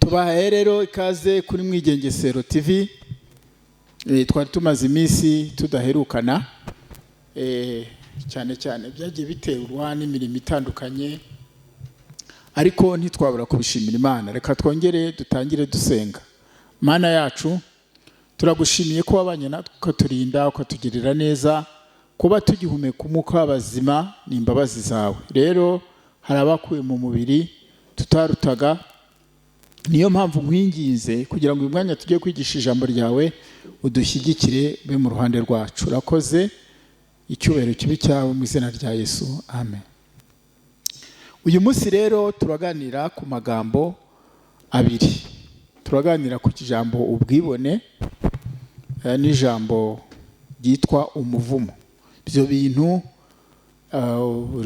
tubahaye rero ikaze kuri Mwigengesero TV. Twari tumaze iminsi tudaherukana, cyane cyane byagiye biterwa n'imirimo itandukanye, ariko ntitwabura kubishimira Imana. Reka twongere dutangire dusenga. Mana yacu, turagushimiye ko wabanye natwe ukaturinda, ukatugirira neza, kuba tugihumeka umwuka w'abazima n'imbabazi zawe. Rero hari abakuye mu mubiri tutarutaga, niyo mpamvu nkwinginze kugira ngo uyu mwanya tujye kwigisha ijambo ryawe udushyigikire be mu ruhande rwacu. Urakoze, icyubahiro kibi cyawe mu izina rya Yesu, amen. Uyu munsi rero turaganira ku magambo abiri. Turaganira ku kijambo ubwibone n'ijambo ryitwa umuvumo. Ibyo bintu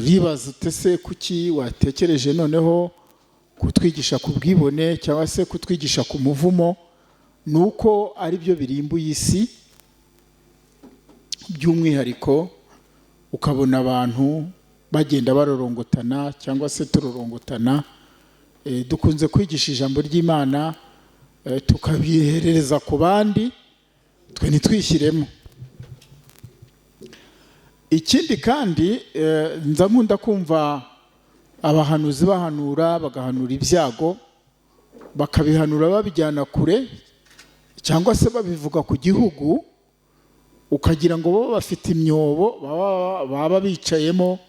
ribaza utese kuki watekereje noneho kutwigisha ku bwibone cyangwa se kutwigisha ku muvumo, nuko ari byo birimbuye isi. By'umwihariko ukabona abantu bagenda barorongotana cyangwa se turorongotana, dukunze kwigisha ijambo ry'Imana tukabiherereza ku bandi, twe ntitwishyiremo. Ikindi kandi nza nkunda kumva abahanuzi bahanura, bagahanura ibyago, bakabihanura babijyana kure cyangwa se babivuga ku gihugu, ukagira ngo bo bafite imyobo baba bicayemo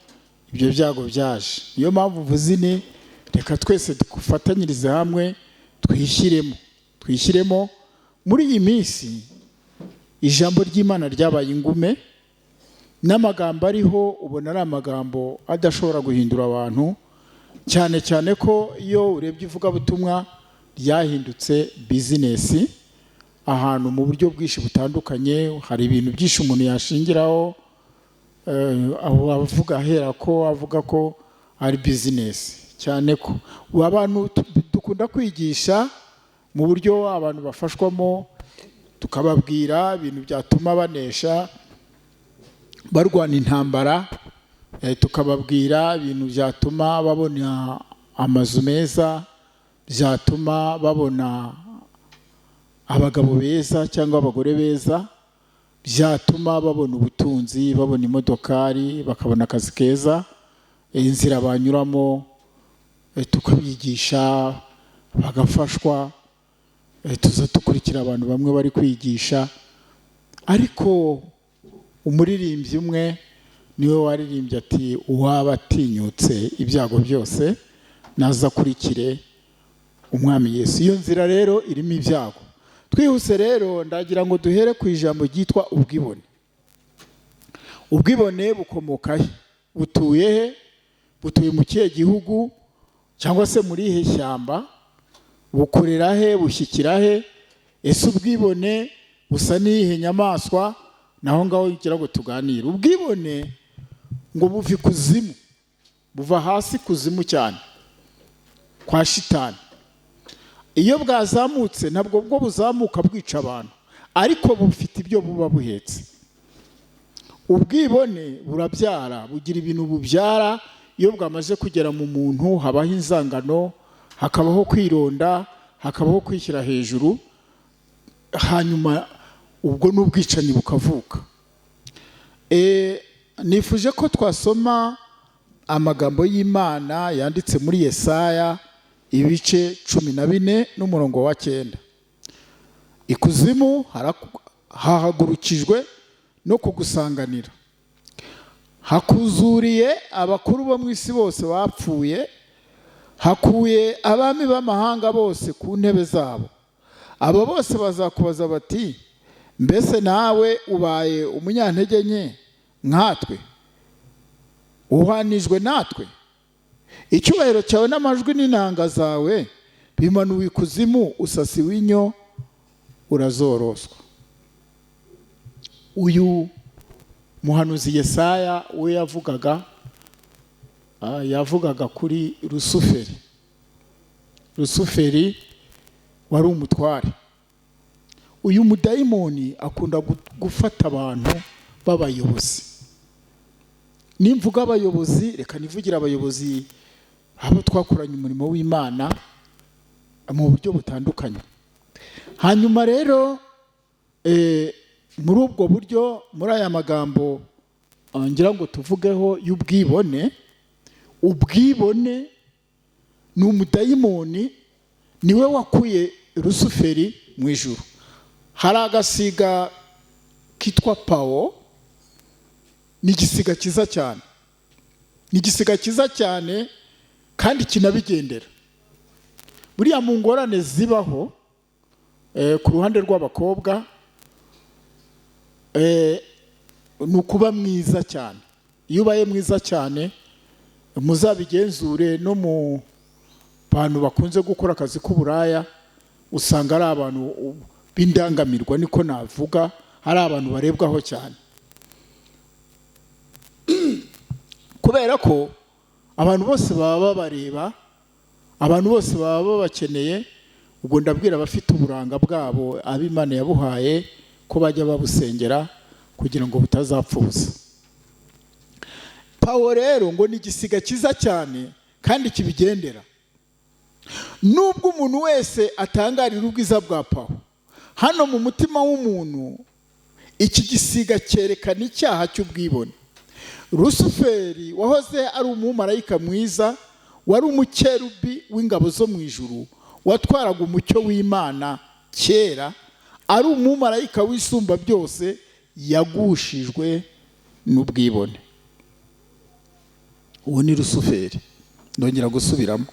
ibyo byago byaje. Niyo mpamvu mvuze ni reka twese dufatanyirize hamwe twishyiremo. Muri iyi minsi ijambo ry'Imana ryabaye ingume, n'amagambo ariho ubona ari amagambo adashobora guhindura abantu, cyane cyane ko iyo urebye ivugabutumwa ryahindutse bizinesi ahantu mu buryo bwinshi butandukanye. Hari ibintu byinshi umuntu yashingiraho, aho avuga ahera ko avuga ko ari bizinesi, cyane ko abantu dukunda kwigisha mu buryo abantu bafashwamo, tukababwira ibintu byatuma banesha barwana intambara, tukababwira ibintu byatuma babona amazu meza, byatuma babona abagabo beza cyangwa abagore beza, byatuma babona ubutunzi, babona imodokari, bakabona akazi keza, inzira banyuramo, tukabigisha bagafashwa. Tuza dukurikira abantu bamwe bari kwigisha, ariko umuririmbyi umwe niwe waririmbye ati uwaba atinyutse ibyago byose naza akurikire umwami Yesu. Iyo nzira rero irimo ibyago. Twihuse rero ndagira ngo duhere ku ijambo ryitwa ubwibone. Ubwibone bukomoka he? Butuye he? Butuye mu kihe gihugu cyangwa se muri ihe shyamba? Bukorera he? Bushyikira he? Ese ubwibone busa n'ihe nyamaswa? Naho ngaho ngira ngo tuganire. Ubwibone ngo buva ikuzimu, buva hasi kuzimu cyane kwa shitani. Iyo bwazamutse ntabwo bwo buzamuka bwica abantu, ariko bufite ibyo buba buhetse. Ubwibone burabyara, bugira ibintu bubyara. Iyo bwamaze kugera mu muntu habaho inzangano, hakabaho kwironda, hakabaho kwishyira hejuru, hanyuma ubwo n'ubwicanyi bukavuka. Nifuje ko twasoma amagambo y'Imana yanditse muri Yesaya ibice 14 n'umurongo wa 9. Ikuzimu hahagurukijwe no kugusanganira, hakuzuriye abakuru bo mu isi bose bapfuye, hakuye abami b'amahanga bose ku ntebe zabo. Abo bose bazakubaza bati, mbese nawe ubaye umunyantege nke nkatwe? Uhanijwe natwe? Icyubahiro cyawe n'amajwi n'inanga zawe bimanuwe ikuzimu, usasiwe inyo urazoroswa. Uyu muhanuzi Yesaya we yavugaga kuri Rusuferi. Rusuferi wari umutware. Uyu mudayimoni akunda gufata abantu b'abayobozi. Nimvuga abayobozi, reka nivugira abayobozi abo twakoranye umurimo w'Imana, mu buryo butandukanye. Hanyuma rero muri ubwo buryo, muri aya magambo ngira ngo tuvugeho y'ubwibone, ubwibone ni umudayimoni, niwe wakuye Rusuferi mu ijuru. Hari agasiga kitwa Pawo, ni igisiga cyiza cyane, ni igisiga cyiza cyane kandi kinabigendera. Buriya mu ngorane zibaho ku ruhande rw'abakobwa ni ukuba mwiza cyane. Iyo ubaye mwiza cyane, muzabigenzure no mu bantu bakunze gukora akazi k'uburaya, usanga ari abantu b'indangamirwa, niko navuga, hari abantu barebwaho cyane. Kubera ko abantu bose baba babareba, abantu bose baba babakeneye. Ubwo ndabwira abafite uburanga bwabo, ab'Imana yabuhaye, ko bajya babusengera kugira ngo butazapfuza. Pawo rero ngo ni igisiga cyiza cyane kandi kibigendera. Nubwo umuntu wese atangarira ubwiza bwa Pawo, hano mu mutima w'umuntu iki gisiga cyerekana icyaha cy'ubwibone. Rusuferi wahoze ari umumarayika mwiza, wari umukerubi w'ingabo zo mu ijuru, watwaraga umucyo w'Imana kera, ari umumarayika w'isumba byose, yagushijwe n'ubwibone. Uwo ni Rusuferi. Ndongera gusubiramo.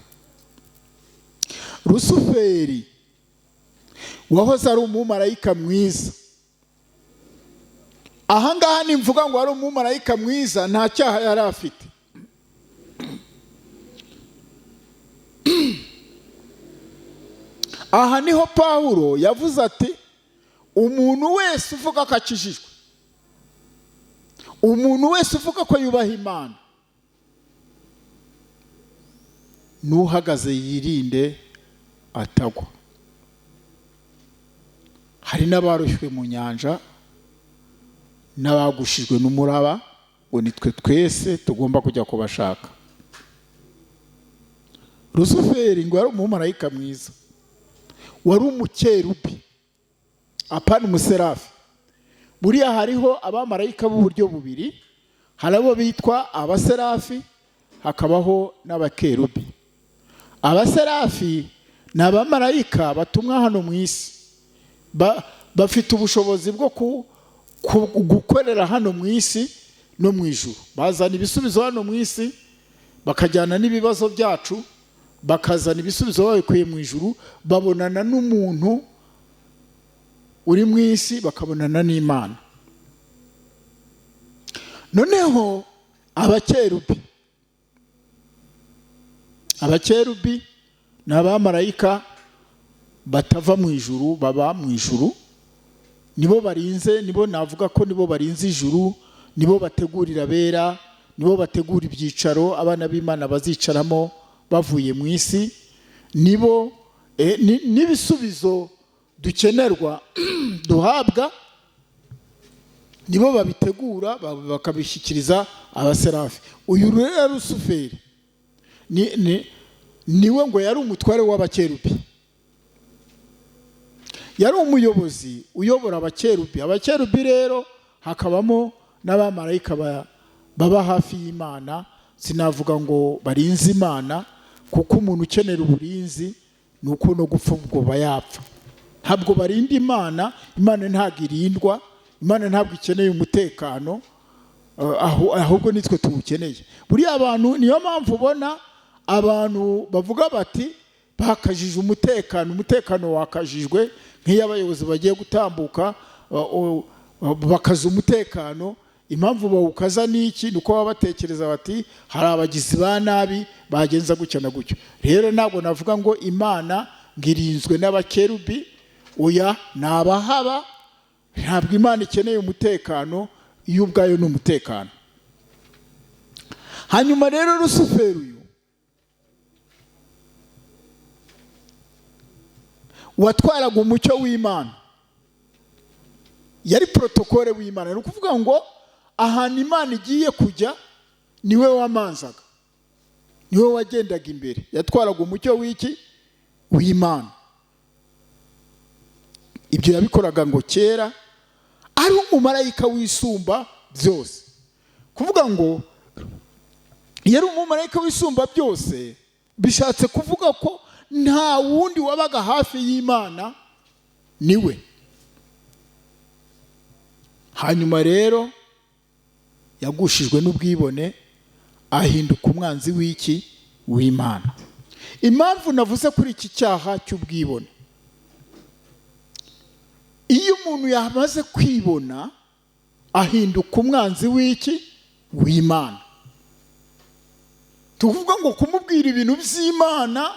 Rusuferi wahoze ari umumarayika mwiza. Ahangaha nimvuga ngo ari umumarayika mwiza, nta cyaha yari afite. Aha niho Pawulo yavuze ati, umuntu wese uvuga ko akijijwe, umuntu wese uvuga ko yubaha Imana, n'uhagaze yirinde atagwa. Hari n'abaroshywe mu nyanja, n'abagushijwe n'umuraba, ngo nitwe twese tugomba kujya kubashaka. Rusuferi ngo yari umumarayika mwiza, wari umukerubi, apana umuserafi. Buriya hariho abamarayika b'uburyo bubiri, hari abo bitwa abaserafi, hakabaho n'abakerubi. Abaserafi ni abamarayika batumwa hano mu isi, bafite ubushobozi bwo gukorera hano mu isi no mu ijuru. Bazana ibisubizo hano mu isi, bakajyana n'ibibazo byacu, bakazana ibisubizo babikuye mu ijuru, babonana n'umuntu uri mu isi, bakabonana n'Imana. Noneho abakerubi ni abamarayika batava mu ijuru, baba mu ijuru. Nibo barinze, nibo navuga ko nibo barinze ijuru, nibo bategurira abera, nibo bategura ibyicaro abana b'Imana bazicaramo bavuye mu isi, nibo n'ibisubizo dukenerwa duhabwa, nibo babitegura bakabishyikiriza abaserafi. Uyu rero Rusuferi niwe ngo yari umutware w'abakerubi, yari umuyobozi uyobora abakerubi. Abakerubi rero hakabamo n'abamarayika baba hafi y'Imana. Sinavuga ngo barinze Imana, kuko umuntu ukenera uburinzi ni uko no gupfa ubwo yapfa. Ntabwo barinda Imana, Imana ntabwo irindwa, Imana ntabwo ikeneye umutekano, ahubwo nitwe tuwukeneye. Buriya abantu, niyo mpamvu ubona abantu bavuga bati bakajije umutekano wakajijwe. Nk'iyo abayobozi bagiye gutambuka bakaza umutekano, impamvu bawukaza n'iki? Nuko baba batekereza bati hari abagizi ba nabi bagenza gutya na gutyo. Rero ntabwo navuga ngo Imana ngirinzwe n'abakerubi, oya, nabahaba. Ntabwo Imana ikeneye umutekano, iyo ubwayo ni umutekano. Hanyuma rero Rusuferi uyu watwaraga umucyo w'Imana, yari protokole w'Imana. Ni ukuvuga ngo ahantu Imana igiye kujya niwe wamanzaga, niwe wagendaga imbere. Yatwaraga umucyo w'iki? w'Imana. Ibyo yabikoraga ngo kera ari umumarayika wisumba byose. Kuvuga ngo yari umumarayika wisumba byose bishatse kuvuga ko nta wundi wabaga hafi y'Imana niwe. Hanyuma rero yagushijwe n'ubwibone ahinduka umwanzi w'Imana. Impamvu navuze kuri iki cyaha cy'ubwibone, iyo umuntu yamaze kwibona ahinduka umwanzi w'Imana. Tuvuga ngo kumubwira ibintu by'Imana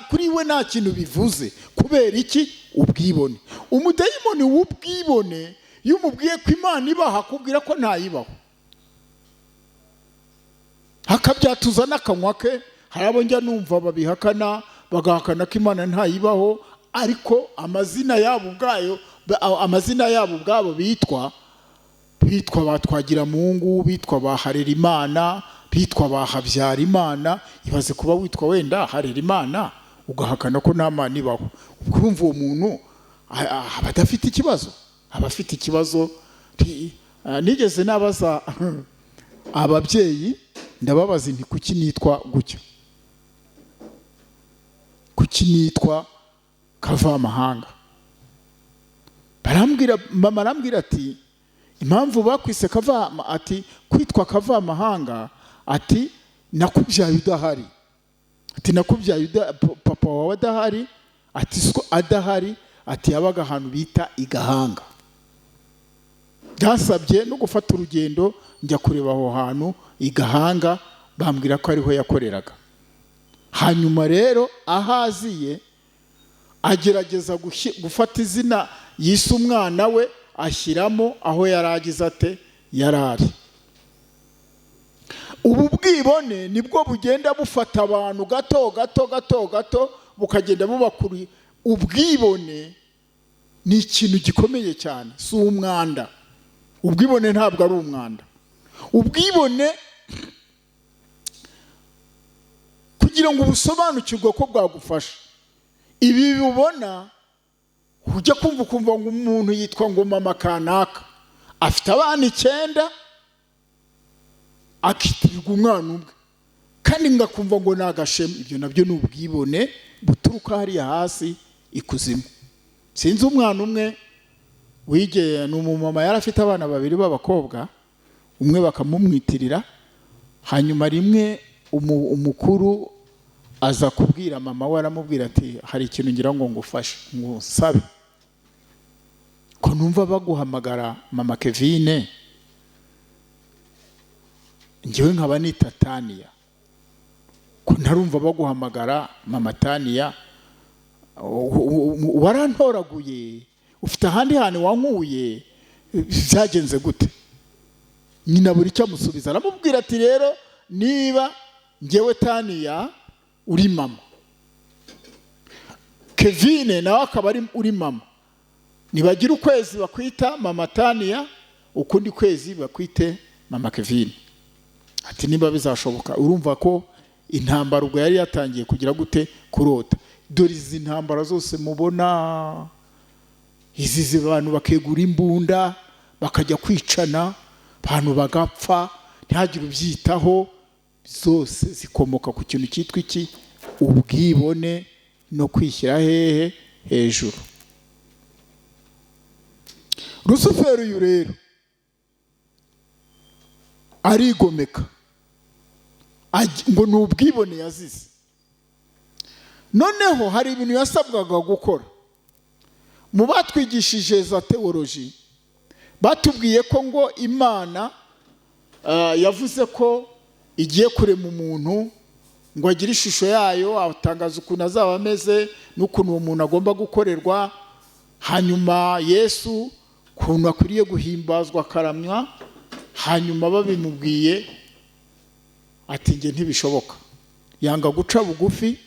kuri we nta kintu bivuze. Kubera iki? Ubwibone. Umudayimoni w'ubwibone iyo umubwiye ko Imana ibaho akubwira ko ntayibaho, hakabyatuza n'akanwa ke. Hari abo njya numva babihakana, bagahakana ko Imana ntayibaho, ariko amazina yabo ubwabo bitwa ba Twagiramungu, bitwa ba Harerimana, bitwa ba Habyarimana. Ibaze kuba witwa wenda Harerimana ugahakana ko nta Mana ibaho. Ubwo urumva uwo muntu aba adafite ikibazo, aba afite ikibazo. Nigeze nabaza ababyeyi, ndababaza nti kuki nitwa gutya, kuki nitwa Kavamahanga? Mama arambwira ati impamvu bakwise kwitwa Kavamahanga, ati nakubyaye udahari, ati nakubyaye papa wawe adahari, ati siko adahari, ati yabaga ahantu bita i Gahanga. Byasabye no gufata urugendo njya kureba aho hantu i Gahanga, bambwira ko ariho yakoreraga. Hanyuma rero ahaziye agerageza gufata izina yise umwana we ashyiramo aho yaragize ate yarari. Ubu bwibone nibwo bugenda bufata abantu gato bukagenda bubakuri. Ubwibone ni ikintu gikomeye cyane, si umwanda. Ubwibone ntabwo ari umwanda. Ubwibone kugira ngo ubusobanukirwe ko bwagufasha. Ibi bibona ujya kumva ngo umuntu yitwa ngo mama kanaka afite abana 9 akitirirwa umwana umwe, kandi ngakumva ngo nagashema. Ibyo nabyo ni ubwibone buturuka hariya hasi ikuzimu. Sinzi umwana umwe wigeye n'umumama yari afite abana 2 b'abakobwa, umwe bakamumwitirira. Hanyuma rimwe umukuru aza kubwira mama we, aramubwira ati hari ikintu ngira ngo ngufashe, ngusabe ko numva baguhamagara mama Kevine, njyewe nkaba nita Tania, ko ntarumva baguhamagara mama Tania, warantoraguye, ufite ahandi hantu wankuye, byagenze gute? Nyina buri cyo amusubiza, aramubwira ati rero niba njyewe Tania uri mama, Kevine nawe akaba ari uri mama, nibagira ukwezi bakwita mama Tania, ukundi kwezi bakwite mama Kevine. Ati niba bizashoboka. Urumva ko intambara ubwo yari yatangiye kugira gute kurota. Dore izi ntambara zose mubona, izi abantu bakegura imbunda bakajya kwicana, abantu bagapfa ntihagire ubyitaho, zose zikomoka ku kintu cyitwa iki? Ubwibone no kwishyira hejuru. Rusufero uyu rero arigomeka ngo ni ubwibone yazize. Noneho hari ibintu yasabwaga gukora. Mu batwigishije za teoloji batubwiye ko ngo Imana yavuze ko igiye kurema umuntu ngo agire ishusho yayo, atangaza ukuntu azaba ameze n'ukuntu uwo muntu agomba gukorerwa. Hanyuma Yesu ukuntu akwiriye guhimbazwa akaramywa. Hanyuma babimubwiye ati nge ntibishoboka, yanga guca bugufi.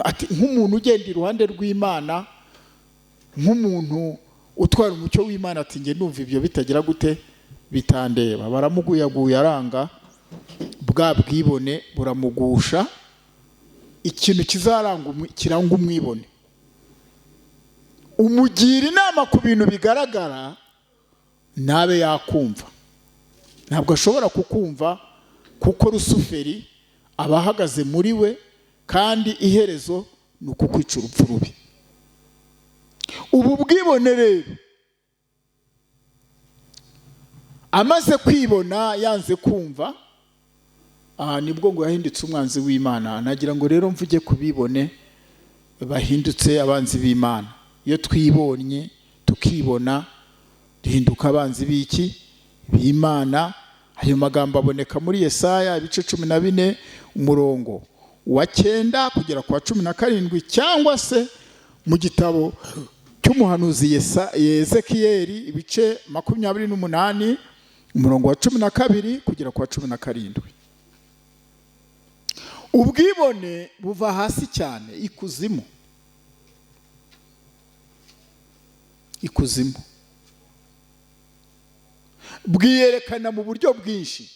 Ati nk'umuntu ugenda iruhande rw'Imana, nk'umuntu utwara umucyo w'Imana, ati nge numva ibyo bitagira gute bitandeba. Baramuguyaguye aranga, bwa bwibone buramugusha. Ikintu kiranga umwibone umugira inama ku bintu bigaragara nabe yakumva. Ntabwo ashobora kukumva kuko Rusuferi aba ahagaze muri we, kandi iherezo ni ukukwica urupfu rubi. Ubu bwibone rero, amaze kwibona yanze kumva, nibwo ngo yahindutse umwanzi w'Imana. Nagira ngo rero mvuge kubibone bahindutse abanzi b'Imana. Iyo twibonye tukibona duhinduka abanzi b'iki? B'Imana. Ayo magambo aboneka muri Yesaya ibice 14 umurongo wa 9 kugera kwa 17, cyangwa se mu gitabo cy'umuhanuzi Yezekiyeli ibice 28 umurongo wa 12 kugera kwa 17. Ubwibone buva hasi cyane, ikuzimu. Bwiyerekana mu buryo bwinshi.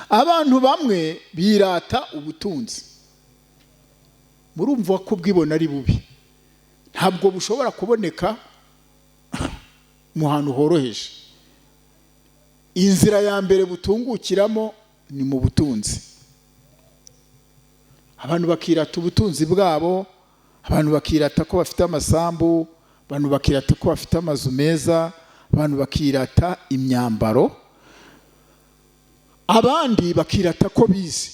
Abantu bamwe birata ubutunzi. Murumva ko ubwibone ari bubi. Ntabwo bushobora kuboneka mu hantu horoheje. Inzira ya mbere butungukiramo ni mu butunzi. Abantu bakirata ubutunzi bwabo, abantu bakirata ko bafite amasambu, abantu bakirata ko bafite amazu meza, abantu bakirata imyambaro, abandi bakirata ko bizi.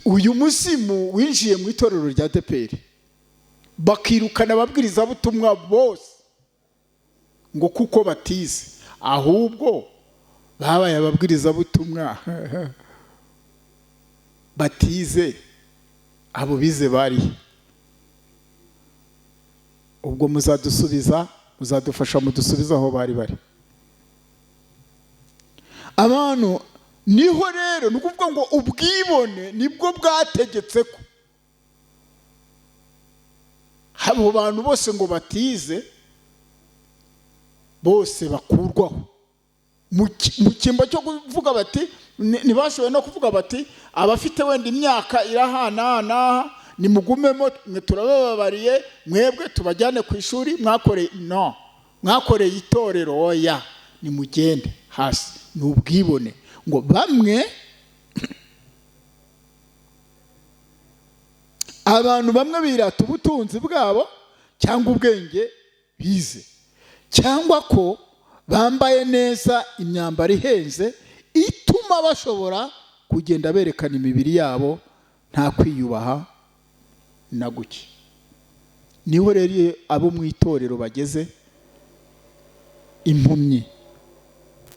Uyu musimu winjiye mu itorero rya ADEPR, bakirukana ababwiriza butumwa bose ngo kuko batize, ahubwo babaye ababwiriza butumwa batize. Abo bize bari ubwo muzadusubiza, muzadufasha mudusubiza aho bari. Abantu niho rero nukuvuga ngo ubwibone nibwo bwategetse ko abo bantu bose ngo batize bose bakurwaho. Mu kimbo cyo kuvuga bati, ntibashoboye no kuvuga bati abafite wenda imyaka irahanahana nimugumemo, mwe turababariye, mwebwe tubajyane ku ishuri, mwakoreye itorero, oya nimugende hasi. Ni ubwibone. Ngo bamwe abantu bamwe birata ubutunzi bwabo cyangwa ubwenge bize, cyangwa ko bambaye neza imyambaro ihenze ituma bashobora kugenda berekana imibiri yabo nta kwiyubaha na guke. Niho rero abo mu itorero bageze impumyi.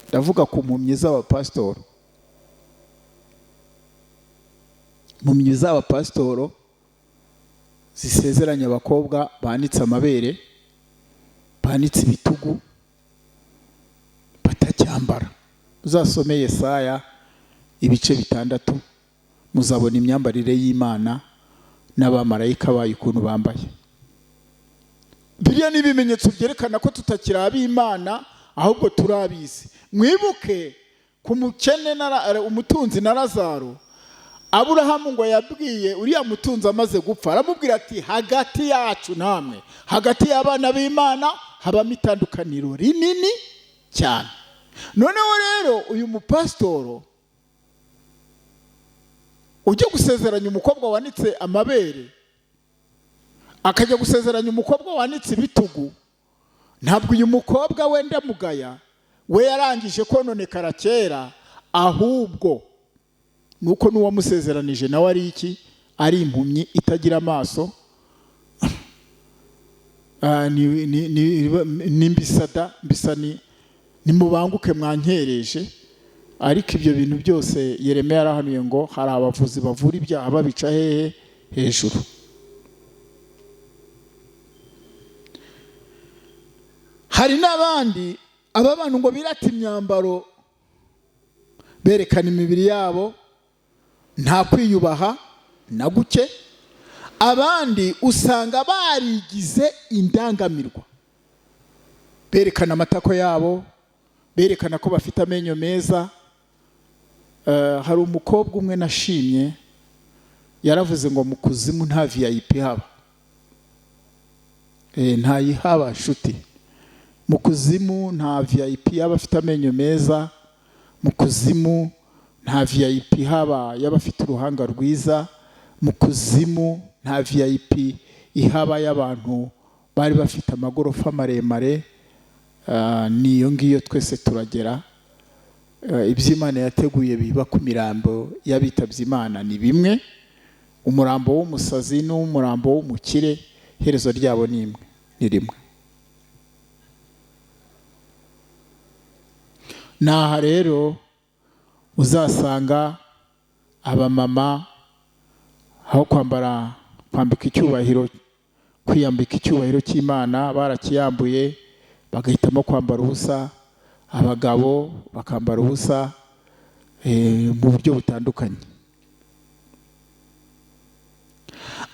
Ndavuga ku mpumyi z'abapasitoro. Impumyi z'abapasitoro zisezeranya abakobwa banitse amabere, banitse ibitugu, batacyambara. Uzasome Yesaya ibice 6 muzabona imyambarire y'Imana n'abamarayika bayo ukuntu bambaye. Biriya ni ibimenyetso byerekana ko tutakiri ab'Imana, ahubwo turabizi. Mwibuke ku mukene umutunzi na Lazaro, Aburahamu ngo yabwiye uriya mutunzi amaze gupfa, aramubwira ati hagati yacu namwe, hagati y'abana b'Imana habamo itandukaniro rinini cyane. Noneho rero uyu mupasitoro ujye gusezeranya umukobwa wanitse amabere, akajya gusezeranya umukobwa wanitse ibitugu, ntabwo uyu mukobwa wenda mugaya we yarangije kononekara kera, ahubwo nuko n'uwamusezeranije nawe ari iki? Ari impumyi itagira amaso, mbisani nimubanguke mwankereje. Ariko ibyo bintu byose Yeremiya yarahanuye ngo hari abavuzi bavura ibyaha babica hehe? Hejuru. Hari n'abandi aba bantu ngo birata imyambaro, berekana imibiri yabo nta kwiyubaha na guke. Abandi usanga barigize indangamirwa, berekana amatako yabo, berekana ko bafite amenyo meza. Hari umukobwa umwe nashimye yaravuze ngo mu kuzimu nta VIP haba. ntayihaba nshuti. Mu kuzimu nta VIP yaba afite amenyo meza, mu kuzimu nta VIP haba yaba afite uruhanga rwiza, mu kuzimu nta VIP ihaba y'abantu bari bafite amagorofa maremare. Niyo ngiyo twese turagera. Iby'Imana yateguye biba ku mirambo y'abitabye Imana ni bimwe. Umurambo w'umusazi n'umurambo w'umukire iherezo ryabo ni rimwe. Naha rero uzasanga abamama aho kwambika icyubahiro, kwiyambika icyubahiro cy'Imana barakiyambuye bagahitamo kwambara ubusa. Abagabo bakambara ubusa mu buryo butandukanye.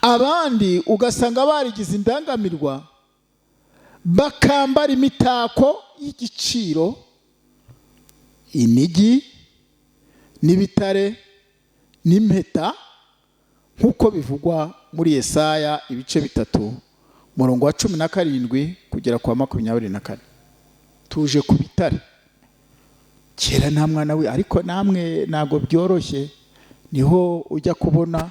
Abandi ugasanga barigize indangamirwa bakambara imitako y'igiciro, inigi n'ibitare n'impeta, nk'uko bivugwa muri Yesaya ibice 3 umurongo wa 17 kugera kwa 24. Tuje ku bitare. Kera nta mwana we, ariko namwe nago byoroshye. Niho ujya kubona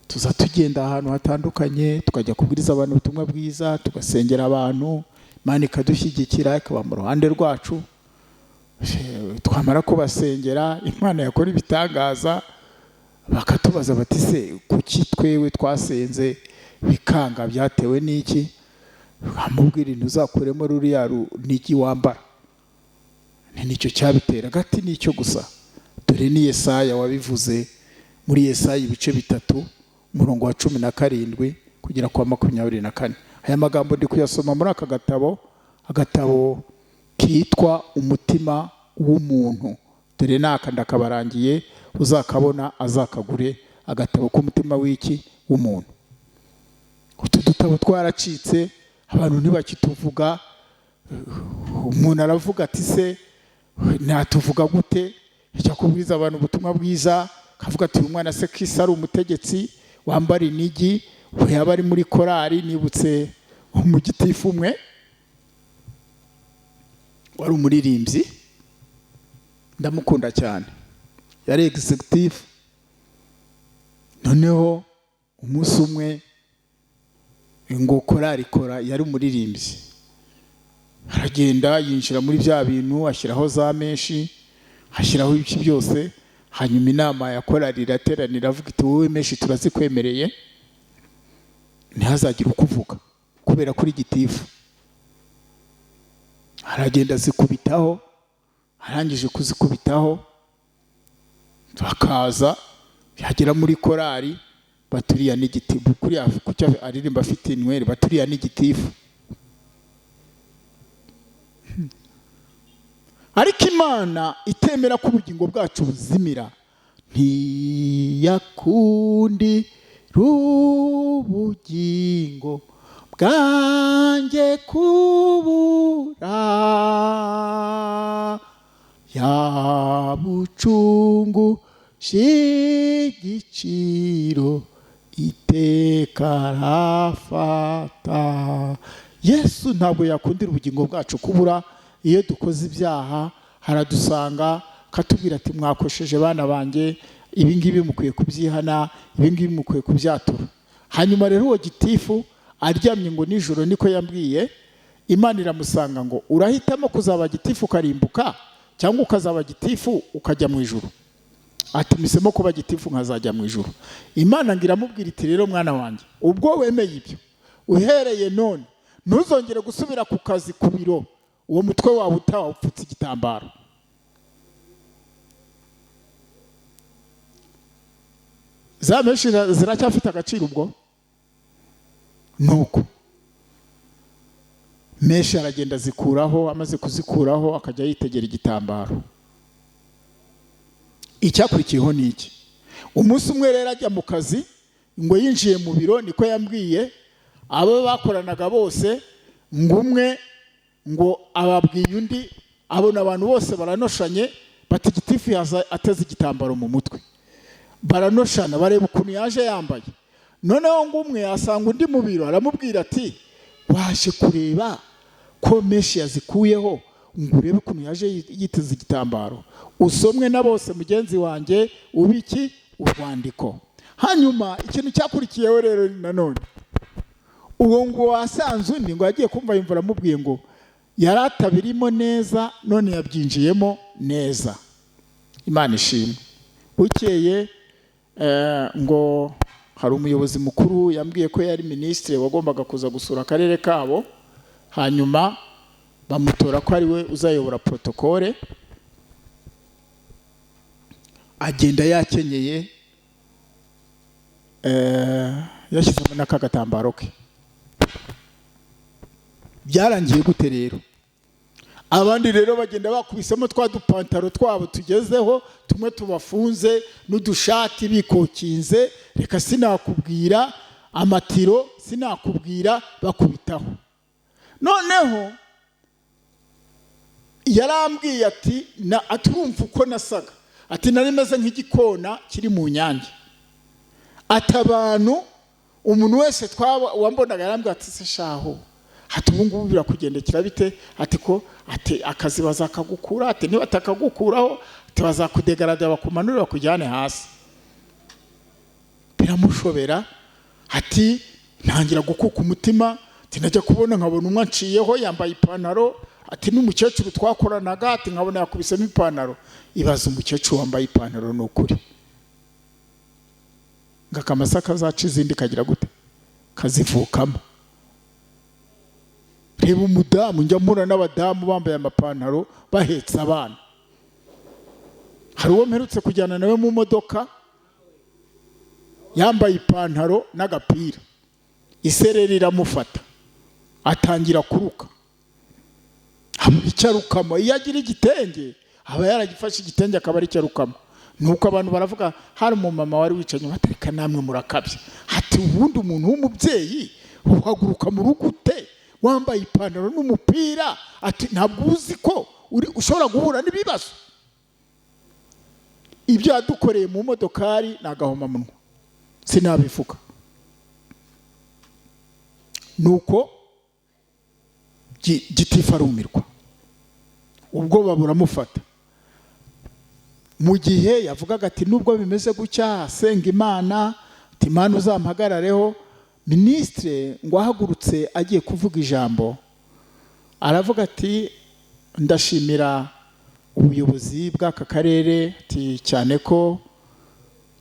tuza tugenda ahantu hatandukanye, tukajya kubwiriza abantu ubutumwa bwiza, tugasengera abantu, Imana ikadushyigikira ikaba mu ruhande rwacu. Twamara kubasengera, Imana yakora ibitangaza, bakatubaza bati se kuki twewe twasenze bikanga, byatewe n'iki? Amubwira ntuzakuremo ruriya niki wambara, nicyo cyabitera. Gati nicyo gusa. Dore ni Yesaya wabivuze muri Yesaya ibice 3 umurongo wa 17 kugera kwa 24. Aya magambo ndi kuyasoma muri aka agatabo kitwa Umutima w'Umuntu. Dore naka ndakabarangiye, uzakabona azakagure. Agatabo k'umutima w'iki w'umuntu. Utu dutabo twaracitse, abantu ntibakituvuga. Umuntu aravuga ati se natuvuga gute? Ijya kubwiza abantu ubutumwa bwiza, kavuga ati umwana se Kristo ari umutegetsi wambara inigi, yaba ari muri korari. Nibutse umugitifu umwe wari umuririmbyi, ndamukunda cyane, yari executive. Noneho umunsi umwe ngo korari yari umuririmbyi, aragenda yinjira muri bya bintu, ashyiraho za menshi, ashyiraho ibiki byose. Hanyuma inama ya korari irateranira, avuga iti wowe menshi turazikwemereye, ntihazagira ukuvuga kubera kuri gitifu. Aragenda zikubitaho, arangije kuzikubitaho bakaza, yagera muri korari baturiya n'igitifu. Kuriya kucyo aririmba afite inweri, baturiya n'igitifu. Ariko Imana itemera ko ubugingo bwacu buzimira, ntiyakundi ubugingo bwanjye kubura, yabucungu shigiciro iteka arafata. Yesu ntabwo yakundira ubugingo bwacu kubura. Iyo dukoze ibyaha haradusanga katubwira ati mwakosheje bana banjye, ibi ngibi mukwiye kubyihana, ibi ngibi mukwiye kubyatura. Hanyuma rero uwo gitifu aryamye ngo nijoro, niko yambwiye, Imana iramusanga ngo urahitamo kuzaba gitifu ukarimbuka cyangwa ukazaba gitifu ukajya mu ijuru? Ati misemo kuba gitifu nkazajya mu ijuru. Imana ngiramubwira iti rero mwana wanjye, ubwo wemeye ibyo, uhereye none ntuzongere gusubira ku kazi ku biro, uwo mutwe wawe utawupfutse igitambaro. Za menshi ziracyafite agaciro ubwo? Nuko menshi aragenda zikuraho, amaze kuzikuraho akajya yitegera igitambaro. Icyakurikiyeho ni iki? Umunsi umwe rero ajya mu kazi, ngo yinjiye mu biro, niko yambwiye, abo bakoranaga bose, ngo umwe ngo ababwiye undi, abona abantu bose baranoshanye, bati gitifu ateze igitambaro mu mutwe. Baranoshana, bareba ukuntu yaje yambaye. Noneho ngo umwe asanga undi mu biro, aramubwira ati waje kureba ko meshi yazikuyeho ngo urebe ukuntu yaje yiteze igitambaro, usomwe na bose mugenzi wanjye ubiki urwandiko. Hanyuma ikintu cyakurikiyeho rero nanone, uwo ngo wasanze undi ngo yagiye kumva yumva aramubwiye ngo yaratabirimo neza none yabyinjiyemo neza. Imana ishimwe. Bukeye ngo hari umuyobozi mukuru yambwiye ko yari ministre wagombaga kuza gusura akarere kabo, hanyuma bamutora ko ari we uzayobora protokole. Agenda yakenyeye yashyizemo n'akagatambaro ke. Byarangiye gute rero? Abandi rero bagenda bakubisemo twa dupantaro twabo tugezeho, tumwe tubafunze n'udushati bikokinze, reka sinakubwira amatiro, sinakubwira bakubitaho. Noneho yarambwiye ati atumva uko nasaga, ati nari meze nk'igikona kiri mu nyange. Ati abantu umuntu wese wambonaga yarambwiye ati se shaho, ati ubu ngubu birakugendekera bite? Ati ko ati akazi bazakagukura, ati niba atakagukuraho ati bazakudegarada bakumanura bakujyane hasi. Biramushobera, ati ntangira gukuka umutima, ati najya kubona nkabona umwe anciyeho yambaye ipantaro, ati n'umukecuru twakoranaga ati nkabona yakubisemo ipantaro. Ibaza umukecuru wambaye ipantaro n'ukuri ngakamasa kazaca izindi kagira gute kazivukamo. Reba umudamu, njya mpura n'abadamu bambaye amapantaro bahetse abana. Hari uwo mperutse kujyana nawe mu modoka yambaye ipantaro n'agapira, isereri iramufata atangira kuruka, icyarukamo. Iyo agira igitenge aba yaragifashe igitenge akaba ari icyarukamo. Nuko abantu baravuga, hari umumama wari wicanye batarika namwe murakabye, ati ubundi umuntu w'umubyeyi uhaguruka mu rugo ute wambaye ipantaro n'umupira? Ati ntabwo uzi ko ushobora guhura n'ibibazo. Ibyo yadukoreye mu modokari n'agahomamunwa sinabivuga. Nuko Gitifu arumirwa, ubwoba buramufata. Mu gihe yavugaga ati nubwo bimeze gutya senga Imana, ati Imana uzampagarareho, ministre ngo ahagurutse agiye kuvuga ijambo aravuga ati ndashimira ubuyobozi bw'aka karere, ati cyane ko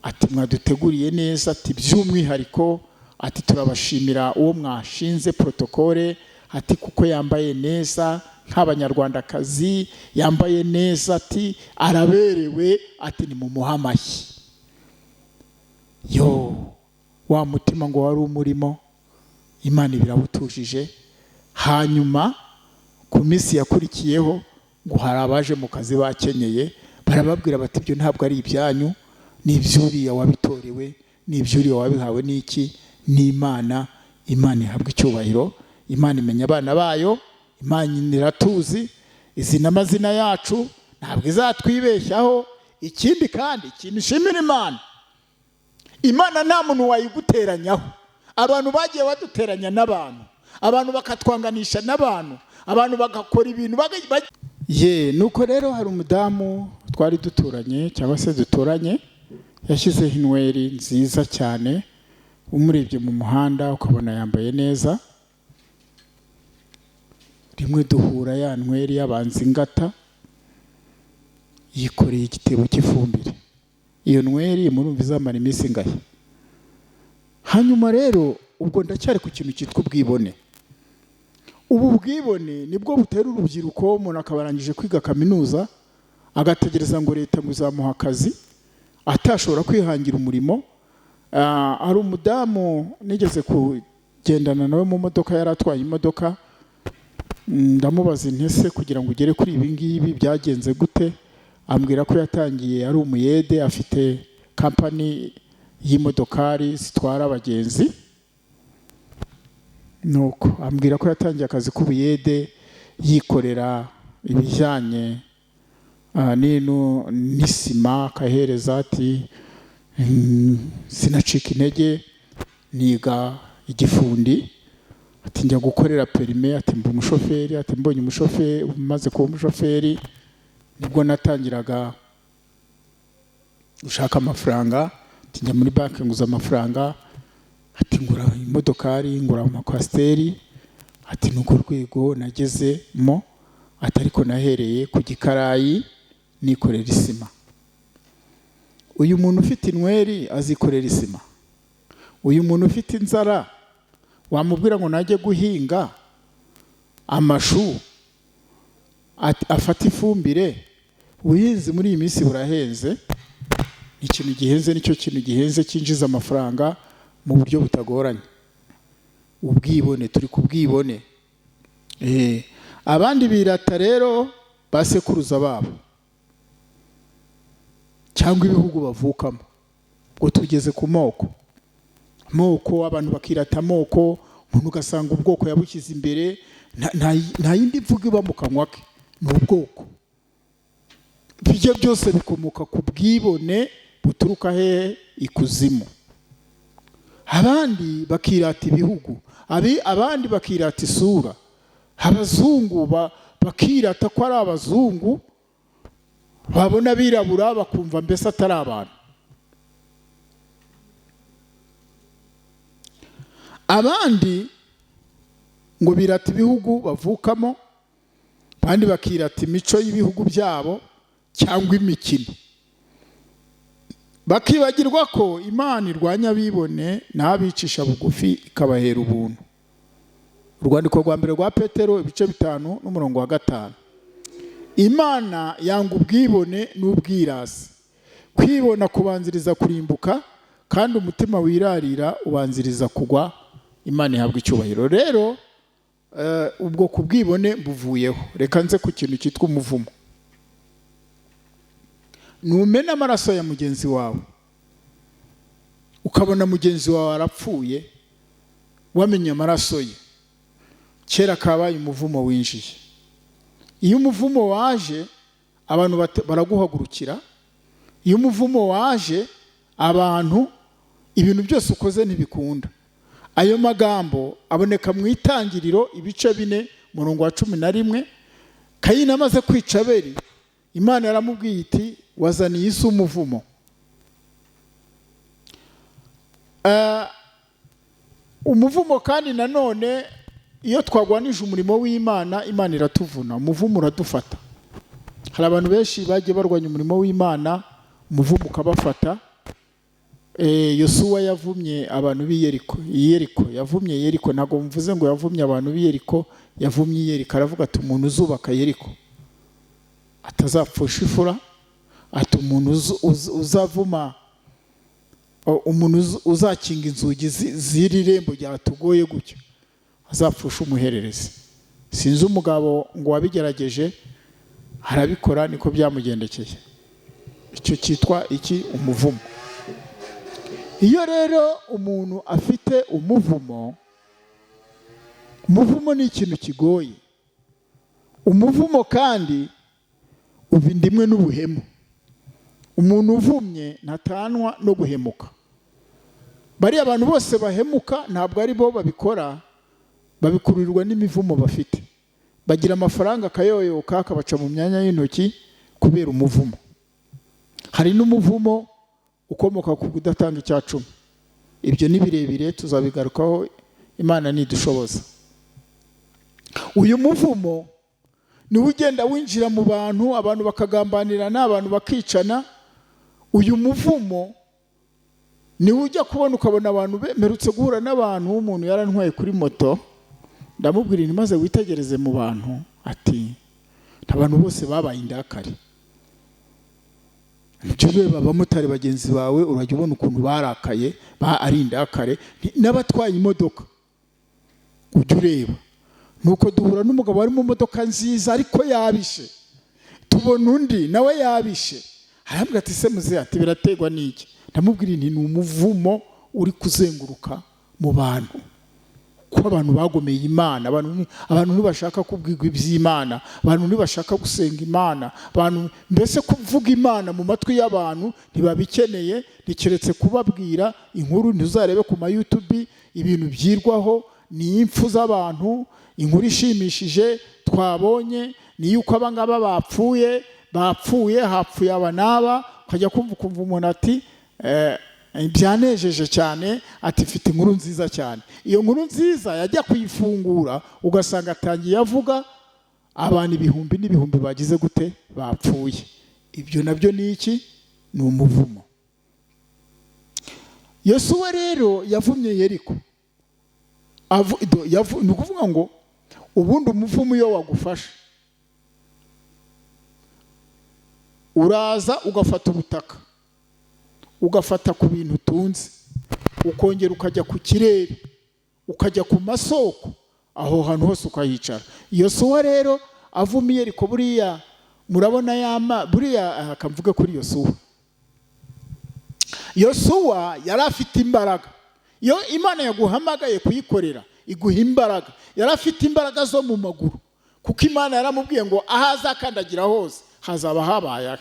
ati mwaduteguriye neza, ati by'umwihariko ati turabashimira uwo mwashinze protokole, ati kuko yambaye neza nk'abanyarwandakazi, yambaye neza, ati araberewe, ati ni mu muhamashyi. Yo wa mutima ngo wari umurimo Imana ibirawutujije. Hanyuma ku minsi yakurikiyeho ngo hari abaje mu kazi bakenyeye, barababwira bati ibyo ntabwo ari ibyanyu, ni iby'uriya wabitorewe, ni iby'uriya wabihawe n'iki n'Imana. Imana ihabwa icyubahiro, Imana imenya abana bayo, Imana iratuzi, izi n'amazina yacu ntabwo izatwibeshyaho. Ikindi kandi ikintu ishimira Imana, Imana nta muntu wayiguteranyaho. Abantu bagiye baduteranya n'abantu, abantu bakatwanganisha n'abantu, abantu bagakora ibintu nuko rero hari umudamu twari duturanye cyangwa se duturanye, yashyizeho inweri nziza cyane, umurebye mu muhanda ukabona yambaye neza. Rimwe duhura ya nweri yabanze ingata, yikoreye igitebo cy'ifumbire. Iyo nweri murumva izamara iminsi ingahe? Hanyuma rero ubwo ndacyari ku kintu cyitwa ubwibone. Ubu bwibone nibwo butera urubyiruko, umuntu akabarangije kwiga kaminuza agategereza ngo leta nguzamuha akazi atashobora kwihangira umurimo. Hari umudamu nigeze kugendana nawe mu modoka, yaratwaye imodoka, ndamubaza intese kugira ngo ugere kuri ibi ngibi byagenze gute. Ambwira ko yatangiye ari umuyede, afite kampani y'imodokari zitwara abagenzi. Nuko ambwira ko yatangiye akazi k'ubuyede yikorera ibijyanye n'isima, akahereza, ati sinacika intege niga igifundi, ati njya gukorera perime, ati mba umushoferi, ati mbonye umushoferi, maze kuba umushoferi nibwo natangiraga gushaka amafaranga, ati njya muri banki nguza amafaranga, ati ngura imodokari, ngura amakwasiteri, ati nuko rwego nagezemo, ati ariko nahereye ku gikarayi nikorera isima. Uyu muntu ufite inweri azikorera isima? Uyu muntu ufite inzara wamubwira ngo najye guhinga amashu afata ifumbire? Ubuhinzi muri iyi minsi burahenze, ikintu gihenze nicyo kintu gihenze cyinjiza amafaranga mu buryo butagoranye. Ubwibone, turi ku bwibone. Abandi birata rero basekuruza babo cyangwa ibihugu bavukamo. Ngo tugeze ku moko, abantu bakirata amoko, umuntu ugasanga ubwoko yabushyize imbere, nta yindi mvugo iba mu kanwa ke, ni ubwoko. Ibyo byose bikomoka ku bwibone buturuka hehe? Ikuzimu. Abandi bakirata ibihugu, abandi bakirata isura. Abazungu bakirata ko ari abazungu, babona abirabura bakumva mbese atari abantu. Abandi ngo birata ibihugu bavukamo, abandi bakirata imico y'ibihugu byabo cyangwa imikino. Bakibagirwa ko Imana irwanya abibone n'abicisha bugufi ikabahera ubuntu. Urwandiko rwa mbere rwa Petero ibice 5 n'umurongo wa 5. Imana yanga ubwibone n'ubwirasi. Kwibona kubanziriza kurimbuka, kandi umutima wirarira ubanziriza kugwa. Imana ihabwa icyubahiro. Rero ubwo kubwibone buvuyeho. Reka nze ku kintu cyitwa umuvumo. Numena amaraso ya mugenzi wawe, ukabona mugenzi wawe arapfuye, wamenye amaraso ye, kera kabaye umuvumo winjiye. Iyo umuvumo waje, abantu baraguhagurukira. Iyo umuvumo waje, abantu ibintu byose ukoze ntibikunda. Ayo magambo aboneka mu Itangiriro ibice 4 umurongo wa 11. Kayini amaze kwica Abeli, Imana yaramubwiye iti wazaniye isi umuvumo. Umuvumo kandi nanone iyo twagwanije umurimo w'Imana, Imana iratuvuna, umuvumo uradufata. Hari abantu benshi bagiye barwanya umurimo w'Imana, umuvumo ukabafata. Yosuwa yavumye abantu b'Iyeriko, yavumye Yeriko. Ntabwo mvuze ngo yavumye abantu b'Iyeriko, yavumye Iyeriko. Aravuga ati umuntu uzubaka Yeriko atazapfusha ifura, ati umuntu uzavuma, umuntu uzakinga inzugi z'iri rembo ryatugoye gutyo azapfusha umuhererezi. Sinzi umugabo ngo wabigerageje harabikora, niko byamugendekeye. Icyo cyitwa iki? Umuvumo. Iyo rero umuntu afite umuvumo ni ikintu kigoye. Umuvumo kandi uvindimwe n'ubuhemu. Umuntu uvumye ntatanwa no guhemuka. Bari abantu bose bahemuka ntabwo ari bo babikora, babikururirwa n'imivumo bafite. Bagira amafaranga akayoyoka akabaca mu myanya y'intoki kubera umuvumo. Hari n'umuvumo ukomoka ku kudatanga icyacumi. Ibyo ni birebire, tuzabigarukaho Imana nidushoboza. Uyu muvumo niwe ugenda winjira mu bantu, abantu bakagambanirana, abantu bakicana. Uyu muvumo niwe ujya kubona ukabona abantu bemerutse guhura n'abantu. Umuntu yarantwaye kuri moto, ndamubwira nti maze witegereze mu bantu, ati abantu bose babaye indakare. Ureba abamotari bagenzi bawe urajya ubona ukuntu barakaye, ari indakare. N'abatwaye imodoka ujya ureba. Nuko duhura n'umugabo wari mu modoka nziza ariko yabishe, tubona undi nawe yabishe. Arambwira ati se muze, ati birategwa n'iki? Ndamubwira nti ni umuvumo uri kuzenguruka mu bantu, ko abantu bagomeye Imana. Abantu ntibashaka kubwirwa iby'Imana, abantu ntibashaka gusenga Imana, abantu mbese kuvuga Imana mu matwi y'abantu ntibabikeneye. Nikeretse kubabwira inkuru, ntuzarebe ku ma YouTube ibintu byirwaho ni impfu z'abantu. Inkuru ishimishije twabonye ni yuko abangaba bapfuye hapfuye aba n'aba. Ukajya kumva umuntu ati byanejeje cyane, ati mfite inkuru nziza cyane. Iyo nkuru nziza yajya kuyifungura ugasanga atangiye avuga abantu ibihumbi n'ibihumbi bagize gute, bapfuye. Ibyo nabyo ni iki? Ni umuvumo. Yosuwa rero yavumye Yeriko. Ni ukuvuga ngo ubundi umuvumo iyo wagufasha, uraza ugafata ubutaka, ugafata ku bintu utunze, ukongera ukajya ku kirere, ukajya ku masoko, aho hantu hose ukahicara. Yosuwa rero avumiye Yeriko. Buriya murabona buriya akamvuga kuri Yosuwa yari afite imbaraga. Iyo Imana yaguhamagaye kuyikorera iguha imbaraga. Yari afite imbaraga zo mu maguru, kuko Imana yaramubwiye ngo aho azakandagira hose hazaba habaye.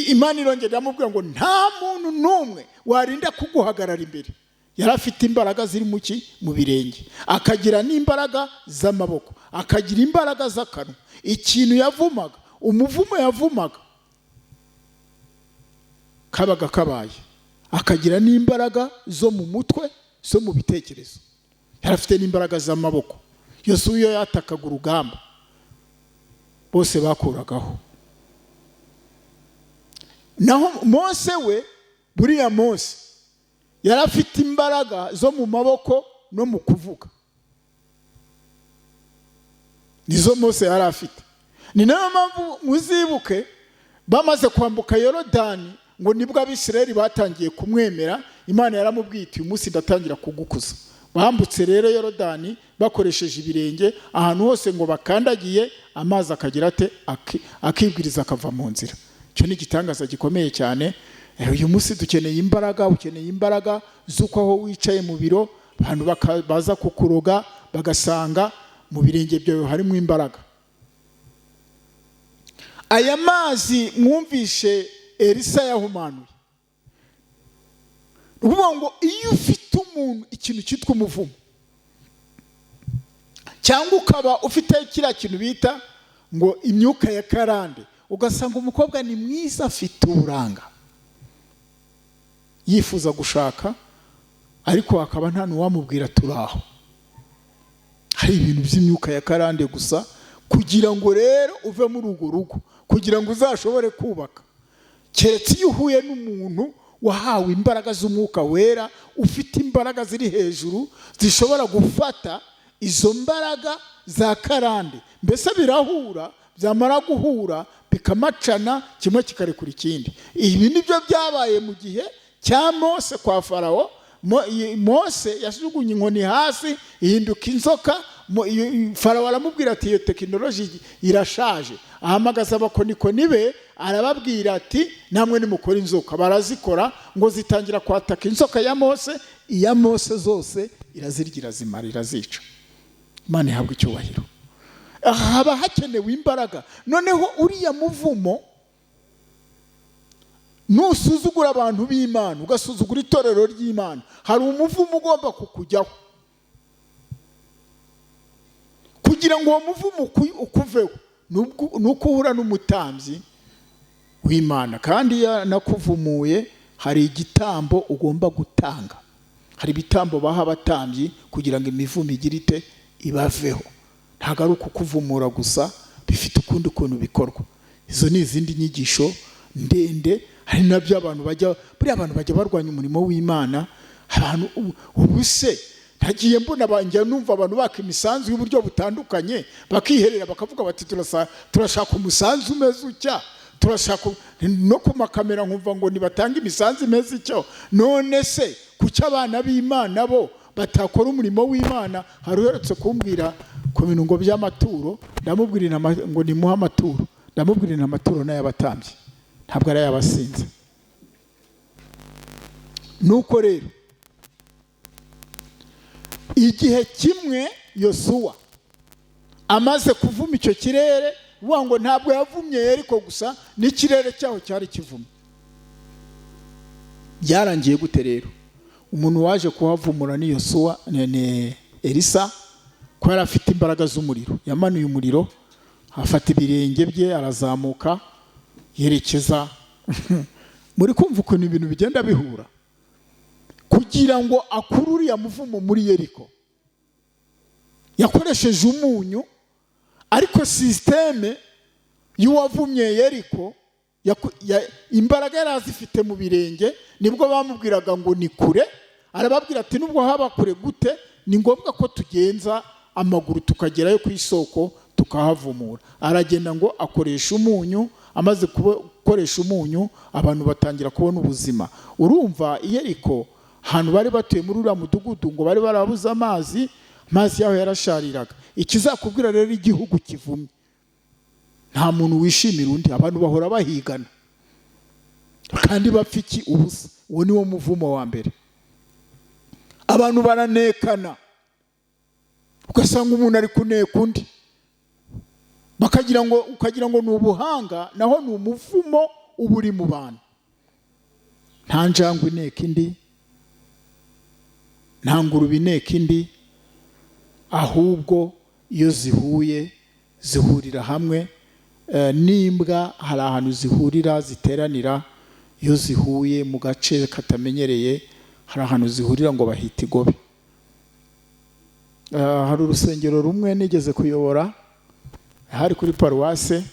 Imana irongera iramubwiye ngo nta muntu n'umwe warinda kuguhagarara imbere. Yari afite imbaraga ziri mu birenge, akagira n'imbaraga z'amaboko, akagira imbaraga z'akanwa. Ikintu yavumaga, umuvumo yavumaga kabaga kabaye. Akagira n'imbaraga zo mu mutwe, zo mu bitekerezo. Yari afite n'imbaraga z'amaboko. Yosuwa iyo yatakaga urugamba bose bakuragaho. Naho Mose we, buriya Mose yari afite imbaraga zo mu maboko no mu kuvuga. Nizo Mose yari afite. Ni nayo mpamvu muzibuke bamaze kwambuka Yorodani ngo nibwo Abisirayeli batangiye kumwemera. Imana yaramubwiye iti uyu munsi ndatangira kugukuza. Bambutse rero Yorodani bakoresheje ibirenge, ahantu hose ngo bakandagiye amazi akagira ate, akibwiriza akava mu nzira. Cyo ni igitangaza gikomeye cyane. Uyu munsi dukeneye imbaraga, ukeneye imbaraga z'uko aho wicaye mu biro abantu baza kukuroga bagasanga mu birenge byawe harimo imbaraga. Aya mazi mwumvishe Elisa yahumanuye. Uvuga ngo iyo ufite umuntu ikintu cyitwa umuvumo, cyangwa ukaba ufite kiriya kintu bita ngo imyuka ya karande, ugasanga umukobwa ni mwiza afite uburanga, yifuza gushaka ariko akaba nta n'uwamubwira turaho. Hari ibintu by'imyuka ya karande gusa, kugira ngo rero uve muri urwo rugo, kugira ngo uzashobore kubaka. Keretse iyo uhuye n'umuntu wahawe imbaraga z'umwuka wera, ufite imbaraga ziri hejuru zishobora gufata izo mbaraga za karande, mbese birahura, byamara guhura bikamacana, kimwe kikarekura ikindi. Ibi nibyo byabaye mu gihe cya Mose kwa Farawo. Mose yasugunye inkoni hasi ihinduka inzoka. Farawo aramubwira ati iyo tekinoloji irashaje. Ahamagaza abakonikoni be arababwira ati namwe nimukora inzoka. Barazikora ngo zitangira kwataka inzoka ya Mose. Iya Mose zose irazirya, irazimara, irazica. Imana ihabwa icyubahiro. Haba hakenewe imbaraga. Noneho uriya muvumo, nusuzugura abantu b'Imana, ugasuzugura itorero ry'Imana, hari umuvumo ugomba kukujyaho. Kugira ngo uwo muvumo ukuveho, nuko uhura n'umutambyi w'Imana. Kandi yanakuvumuye hari igitambo ugomba gutanga. Hari ibitambo baha abatambyi kugira ngo imivumo igire ite, ibaveho. Ntabwo ari ukukuvumura gusa, bifite ukundi kuntu bikorwa. Izo ni izindi nyigisho ndende. Hari nabyo abantu bajya barwanya umurimo w'Imana. Abantu ubuse ntagiye mbona banjye numva abantu baka imisanzu y'uburyo butandukanye, bakiherera bakavuga bati turashaka umusanzu umeze utya, turashaka no ku makamera nkumva ngo nibatanga imisanzu imeze icyo. None se kuki abana b'Imana bo batakora umurimo w'Imana? Hari uherutse kumbwira ku bintu ngo by'amaturo, ndamubwira ngo nimuhe amaturo, ndamubwira amaturo n'ay'abatambyi, ntabwo ari ay'abasinzi. Nuko rero igihe kimwe Yosuwa amaze kuvuma icyo kirere, ngo ntabwo yavumye Yeriko gusa, n'ikirere cyaho cyari kivumye. Byarangiye gute rero? Umuntu waje kuhavumura ni Yosuwa, Elisa ko yari afite imbaraga z'umuriro, yamanuye umuriro afata ibirenge bye arazamuka yerekeza muri kumva ukuntu ibintu bigenda bihura kugira ngo akurure ya muvumo muri Yeriko. Yakoresheje umunyu, ariko systeme y'uwavumye Yeriko imbaraga yari azifite mu birenge, nibwo bamubwiraga ngo ni kure. Arababwira ati nubwo haba kure gute ni ngombwa ko tugenza amaguru tukagerayo ku isoko tukahavumura. Aragenda ngo akoresha umunyu, amaze gukoresha umunyu abantu batangira kubona ubuzima. Urumva Yeriko ahantu bari batuye muri uriya mudugudu ngo bari barabuze amazi yaho yarashariraga. Ikizakubwira rero igihugu kivumye nta muntu wishimira undi, abantu bahora bahigana kandi bapfa iki ubusa. Uwo ni wo muvumo wa mbere. Abantu baranekana, ugasanga umuntu ari kuneka undi ukagira ngo ni ubuhanga, naho ni umuvumo uba uri mu bantu. Nta njangwe ineka indi, nta ngurube ineka indi, ahubwo iyo zihuye zihurira hamwe. N'imbwa hari ahantu zihurira ziteranira, iyo zihuye mu gace katamenyereye hari ahantu zihurira ngo bahita igobe. Hari urusengero rumwe nigeze kuyobora, hari kuri paruwase,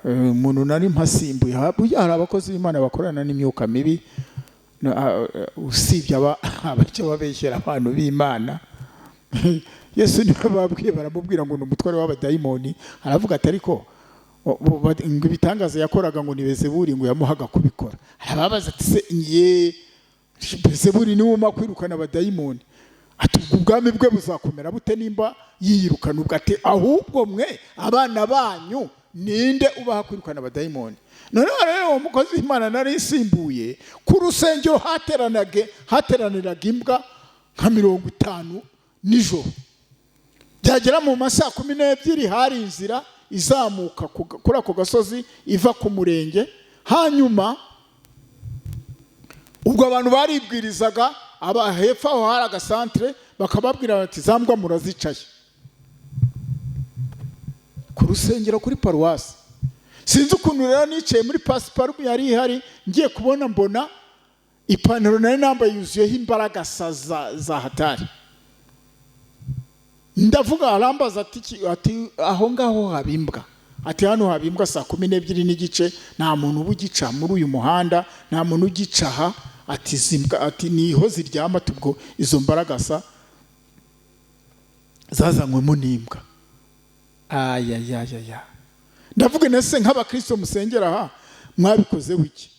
umuntu nari mpasimbuye. Hari abakozi b'Imana bakorana n'imyuka mibi, usibye abajya babeshyera abantu b'Imana. Yesu niwe babwiye, baramubwira ngo ni umutware w'abadayimoni. Aravuga ati ariko ngo ibitangaza yakoraga ngo ni Bezebuli ngo yamuhaga kubikora. Arababaza ati se Bezebuli niwe uma kwirukana abadayimoni? Ati ubwami bwe buzakomera bute nimba yiyirukana? Ubwo ati ahubwo mwe abana banyu ninde ubaha kwirukana abadayimoni? Noneho rero umukozi w'Imana nari isimbuye, ku rusengero hateraniraga imbwa nka 50 nijoro. Byagera mu masaha 12 hari inzira izamuka kuri ako gasozi iva ku murenge. Hanyuma ubwo abantu baribwirizaga, hepfo aho hari agasantere, bakababwira bati zambwa murazicaye ku rusengero kuri paruwasi. Sinzi ukuntu rero nicaye muri pasiparumu yari ihari, ngiye kubona mbona ipantaro nari nambaye yuzuyeho imbaraga za hatari. Ndavuga arambaza ati aho ngaho habimbwa. Ati hano habimbwa saa 12 n'igice, nta muntu ubugica muri uyu muhanda, nta muntu ugicaha. Ati zimbwa, ati niho ziryama, tubwo izo mbaraga zazanywemo n'imbwa. Ayayayaya. Ndavuga nese nk'abakristo musengera aha mwabikoze wiki?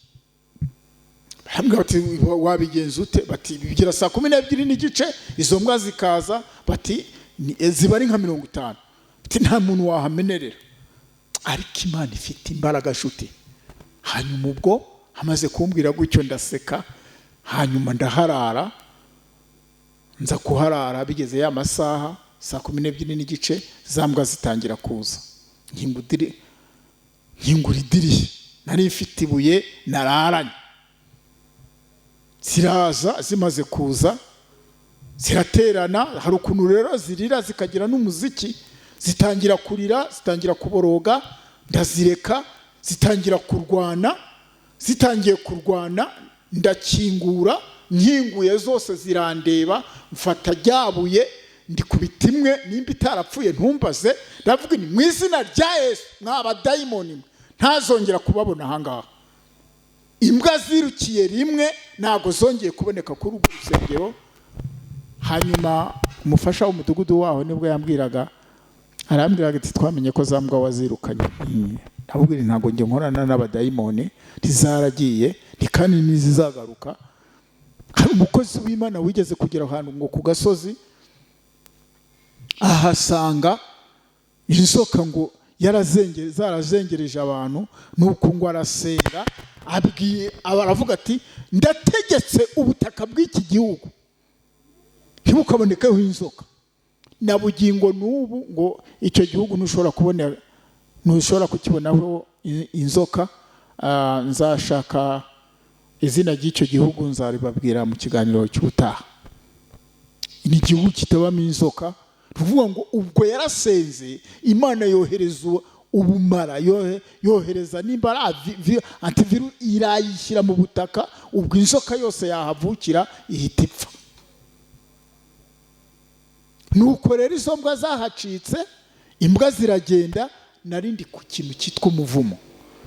Hamwe bati wabigenza ute? Bati bigira saa 12 n'igice izo mbwa zikaza, bati ziba ari nka 50. Bati nta muntu wahamenerera. Ariko Imana ifite imbaraga shuti. Hanyuma ubwo hamaze kumbwira gutyo ndaseka, hanyuma ndaharara. Nza kuharara bigeze ya masaha saa 12 n'igice, zambwa zitangira kuza. Nkingura idirishya, nari mfite ibuye nararanye. Ziraza, zimaze kuza ziraterana. Hari ukuntu rero zirira zikagira n'umuziki, zitangira kurira, zitangira kuboroga. Ndazireka zitangira kurwana. Zitangiye kurwana ndakingura, nkinguye zose zirandeba, mfata ryabuye ndikubita imwe, nimba itarapfuye ntumbaze. Ndavuga ni mu izina rya Yesu mw'abadayimoni ntazongera kubabona ahangaha. Imbwa zirukiye rimwe, ntago zongeye kuboneka kuri urwo rusengero. Hanyuma umufasha w'umudugudu waho nibwo yambwiraga, arambwiraga ati twamenye ko zambwa wazirukanye. Ndabwira ntago nge nkorana n'abadayimoni, ntizaragiye kandi ntizizagaruka. Hari umukozi w'Imana wigeze kugera ahantu ngo ku gasozi ahasanga inzoka ngo zarazengereje abantu, nuko ngo arasenga, aravuga ati ndategetse ubutaka bw'iki gihugu ntibukabonekaho inzoka. Na bugingo n'ubu ngo icyo gihugu ntushobora kukibonaho inzoka. Nzashaka izina ry'icyo gihugu nzaribabwira mu kiganiro cy'ubutaha. ni igihugu kitabamo inzoka. Ruvuga ngo ubwo yarasenze, Imana yohereza ubumara, yohereza n'imbara antivirus irayishyira mu butaka, ubwo inzoka yose yahavukira ihita ipfa. Nuko rero izo mbwa zahacitse, imbwa ziragenda, narindi ku kintu cyitwa umuvumo.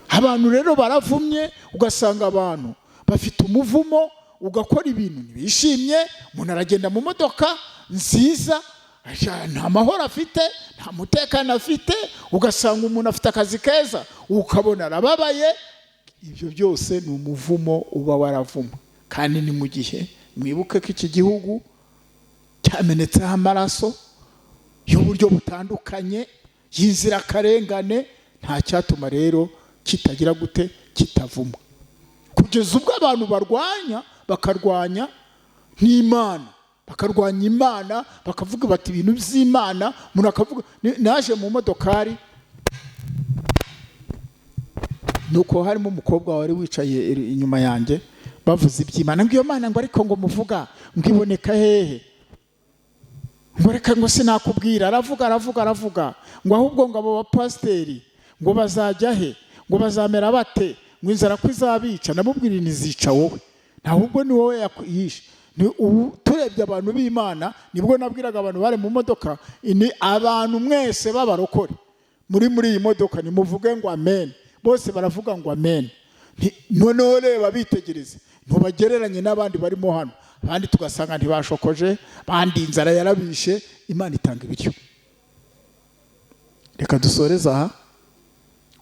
Abantu rero baravumye, ugasanga abantu bafite umuvumo, ugakora ibintu ntibishimye, umuntu aragenda mu modoka nziza, nta mahoro afite, nta mutekano afite, ugasanga umuntu afite akazi keza, ukabona arababaye. Ibyo byose ni umuvumo uba waravumwe. Kandi ni mu gihe mwibuke ko iki gihugu cyamenetseho amaraso y'uburyo butandukanye y'inzirakarengane, nta cyatuma rero kitagira gute, kitavumwa. Kugeza ubwo abantu bakarwanya n'Imana, bakarwanya Imana, bakavuga bati ibintu by'Imana. Umuntu akavuga, naje mu modokari, nuko harimo umukobwa wari wicaye inyuma yanjye, bavuze iby'Imana, ngo iyo Mana ngo ariko ngo muvuga ngo iboneka hehe, ngo reka ngo sinakubwira. Aravuga ngo ahubwo ngo abo bapasiteri ngo bazajya he, ngo bazamera bate, ngo inzara ko izabica. Namubwira ntizica wowe, ahubwo ni wowe yakwishe. Turebye abantu b'Imana, nibwo nabwiraga abantu bari mu modoka, ni abantu mwese b'abarokore muri iyi modoka nimuvuge ngo amen. Bose baravuga ngo amen. Noneho reba bitegereze, ntubagereranye n'abandi barimo hano. Abandi tugasanga ntibashokoje, bandi inzara yarabishe. Imana itanga ibiryo. Reka dusoreza aha.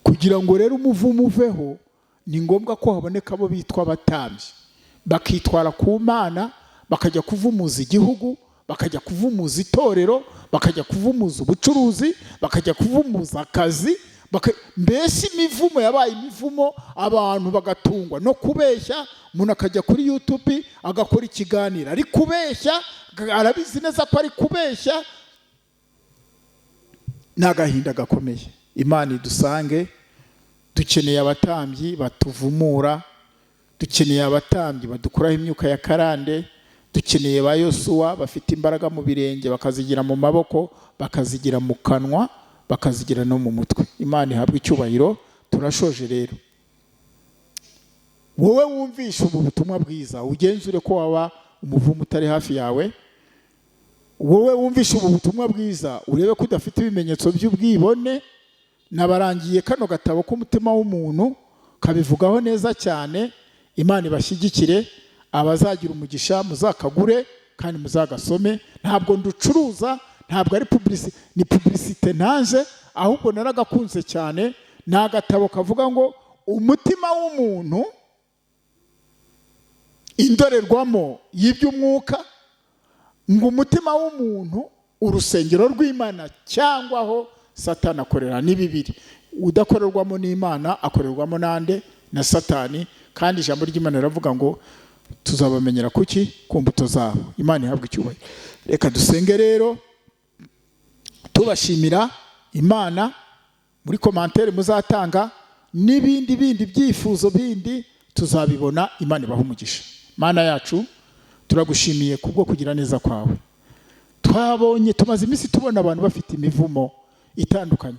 Kugira ngo rero umuvumo uveho, ni ngombwa ko haboneka abo bitwa abatambyi, bakitwara ku Mana, bakajya kuvumuza igihugu, bakajya kuvumuza itorero, bakajya kuvumuza ubucuruzi, bakajya kuvumuza akazi. Mbese imivumo yabaye imivumo, abantu bagatungwa no kubeshya. Umuntu akajya kuri YouTube agakora ikiganiro ari kubeshya, arabizi neza ko ari kubeshya. N'agahinda gakomeye. Imana idusange. Dukeneye abatambyi batuvumura, dukeneye abatambyi badukuraho imyuka ya karande, dukeneye ba Yosuwa bafite imbaraga mu birenge, bakazigira mu maboko, bakazigira mu kanwa, bakazigira no mu mutwe. Imana ihabwe icyubahiro. Turashoje rero. Wowe wumvisha ubu butumwa bwiza, ugenzure ko waba umuvumo utari hafi yawe. Wowe wumvisha ubu butumwa bwiza, urebe ko udafite ibimenyetso by'ubwibone. Nabarangiye kano gatabo k'umutima w'umuntu, kabivugaho neza cyane. Imana ibashyigikire. Abazagira umugisha muzakagure kandi muzagasome. Ntabwo nducuruza, ntabwo ari publicité, ni publicité nanje, ahubwo naragakunze cyane. Ni agatabo kavuga ngo umutima w'umuntu, indorerwamo y'iby'umwuka, ngo umutima w'umuntu urusengero rw'Imana cyangwa aho Satani akorera. Ni bibiri. Udakorerwamo n'Imana akorerwamo nande? Na Satani. Kandi ijambo ry'Imana riravuga ngo tuzabamenyera kuki? Ku mbuto zabo. Imana ihabwe icyubahiro. Reka dusenge rero, tubashimira Imana. Muri commentaire muzatanga n'ibindi byifuzo bindi tuzabibona. Imana ibahe umugisha. Mana yacu, turagushimiye kubwo kugira neza kwawe. Tumaze iminsi tubona abantu bafite imivumo itandukanye.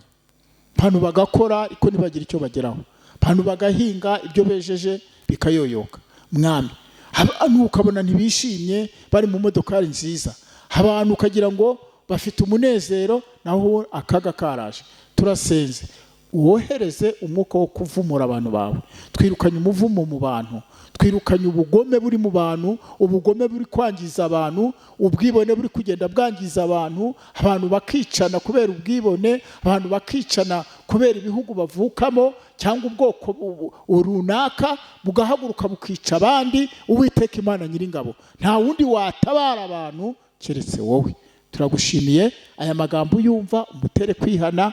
Abantu bagakora ariko ntibagira icyo bageraho. Abantu bagahinga ibyo bejeje bikayoyoka. Mwami, abantu ukabona ntibishimye, bari mu modokari nziza. Abantu ukagira ngo bafite umunezero, naho akaga karaje. Turasenze, wohereze umwuka wo kuvumura abantu bawe. Twirukanye umuvumo mu bantu, twirukanye ubugome buri mu bantu, ubugome buri kwangiza abantu, ubwibone buri kugenda bwangiza abantu. Abantu bakicana kubera ubwibone, abantu bakicana kubera ibihugu bavukamo cyangwa ubwoko runaka, bugahaguruka bukica abandi. Uwiteka Imana Nyiringabo, nta wundi watabara abantu keretse wowe. Turagushimiye aya magambo yumva, umutere kwihana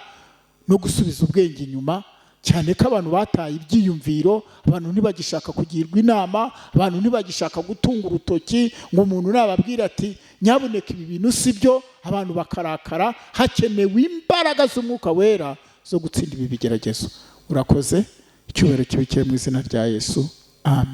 no gusubiza ubwenge inyuma, cyane ko abantu bataye ibyiyumviro. Abantu ntibagishaka kugirwa inama, abantu ntibagishaka gutunga urutoki ngo umuntu nababwira ati nyabuneka ibi bintu sibyo. Abantu bakarakara. Hakenewe imbaraga z'umwuka wera zo gutsinda ibi bigeragezo. Urakoze. Icyubahiro kibe kiri mu izina rya Yesu. Amen.